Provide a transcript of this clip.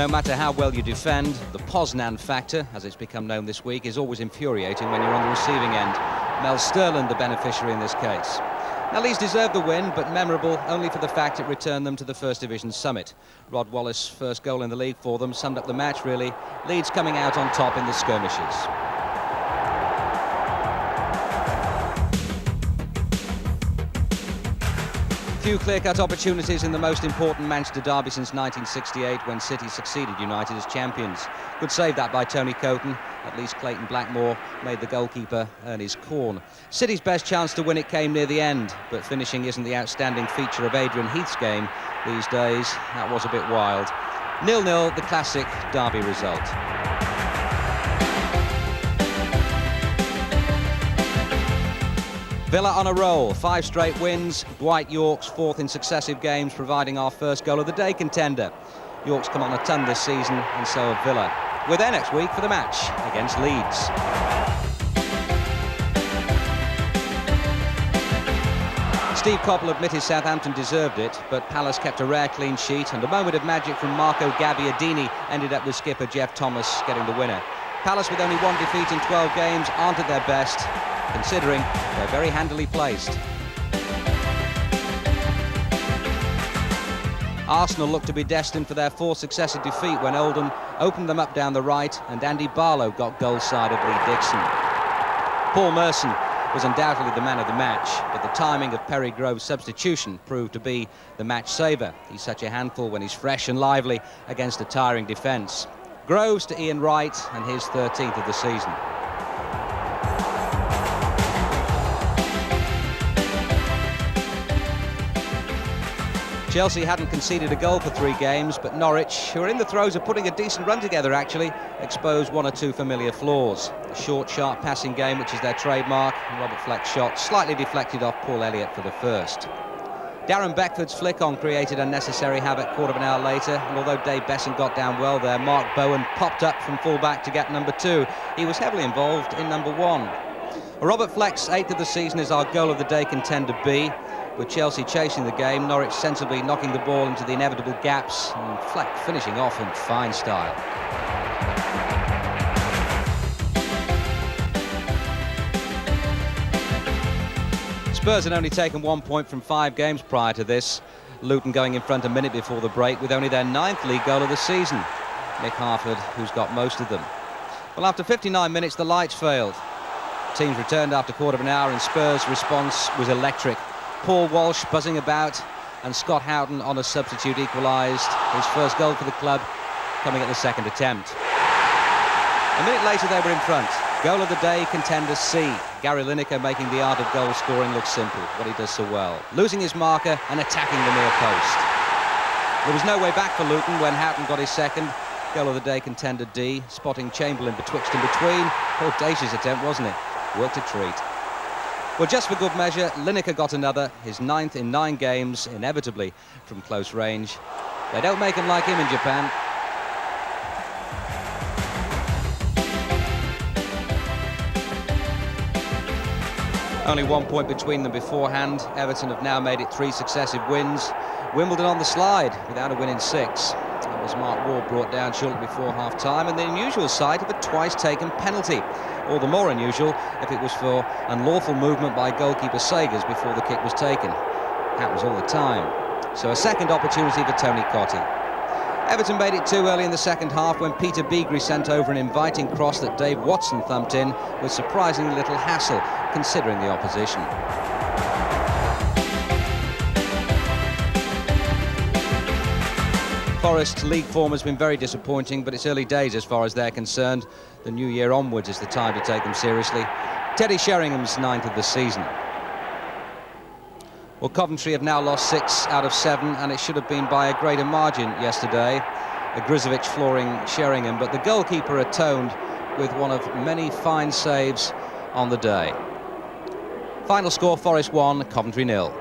No matter how well you defend, the Poznan factor, as it's become known this week, is always infuriating when you're on the receiving end. Mel Sterland the beneficiary in this case. Now, Leeds deserved the win, but memorable only for the fact it returned them to the First Division summit. Rod Wallace' first goal in the league for them summed up the match, really. Leeds coming out on top in the skirmishes. Few clear-cut opportunities in the most important Manchester derby since 1968, when City succeeded United as champions. Good save that by Tony Coton. At least Clayton Blackmore made the goalkeeper earn his corn. City's best chance to win it came near the end, but finishing isn't the outstanding feature of Adrian Heath's game these days. That was a bit wild. 0-0, the classic derby result. Villa on a roll, 5 straight wins. Dwight Yorke's 4th in successive games, providing our first goal of the day contender. Yorke's come on a ton this season, and so have Villa. We're there next week for the match against Leeds. Steve Coppell admitted Southampton deserved it, but Palace kept a rare clean sheet, and a moment of magic from Marco Gabbiadini ended up with skipper Jeff Thomas getting the winner. Palace, with only 1 defeat in 12 games, aren't at their best, considering they're very handily placed. Arsenal looked to be destined for their 4th successive defeat when Oldham opened them up down the right and Andy Barlow got goal side of Lee Dixon. Paul Merson was undoubtedly the man of the match, but the timing of Perry Grove's substitution proved to be the match saver. He's such a handful when he's fresh and lively against a tiring defence. Groves to Ian Wright, and his 13th of the season. Chelsea hadn't conceded a goal for 3 games, but Norwich, who are in the throes of putting a decent run together actually, exposed 1 or 2 familiar flaws. A short, sharp passing game, which is their trademark, and Robert Fleck's shot slightly deflected off Paul Elliott for the first. Darren Beckford's flick-on created unnecessary havoc quarter of an hour later, and although Dave Besson got down well there, Mark Bowen popped up from full-back to get number 2. He was heavily involved in number 1. Robert Fleck's 8th of the season is our goal of the day contender B. With Chelsea chasing the game, Norwich sensibly knocking the ball into the inevitable gaps, and Fleck finishing off in fine style. Spurs had only taken 1 point from 5 games prior to this. Luton going in front a minute before the break with only their 9th league goal of the season. Nick Harford, who's got most of them. Well, after 59 minutes, the lights failed. Teams returned after quarter of an hour, and Spurs' response was electric. Paul Walsh buzzing about, and Scott Houghton on a substitute equalised. His first goal for the club coming at the 2nd attempt. A minute later they were in front. Goal of the day, contender C. Gary Lineker making the art of goal scoring look simple, what he does so well. Losing his marker and attacking the near post. There was no way back for Luton when Houghton got his 2nd. Goal of the day, contender D, spotting Chamberlain betwixt and between. Audacious attempt, wasn't it? Worked a treat. Well, just for good measure, Lineker got another, his 9th in 9 games, inevitably from close range. They don't make him like him in Japan. Only 1 point between them beforehand. Everton have now made it 3 successive wins. Wimbledon on the slide without a win in 6. That was Mark Ward brought down shortly before half-time, and the unusual sight of a twice-taken penalty. All the more unusual if it was for unlawful movement by goalkeeper Sagers before the kick was taken. Happens all the time. So a second opportunity for Tony Cottee. Everton made it too early in the second half when Peter Beagrie sent over an inviting cross that Dave Watson thumped in with surprisingly little hassle, considering the opposition. Forest's league form has been very disappointing, but it's early days as far as they're concerned. The new year onwards is the time to take them seriously. Teddy Sheringham's 9th of the season. Well, Coventry have now lost 6 out of 7, and it should have been by a greater margin yesterday. Grizovic flooring Sheringham, but the goalkeeper atoned with one of many fine saves on the day. Final score, Forest 1, Coventry 0.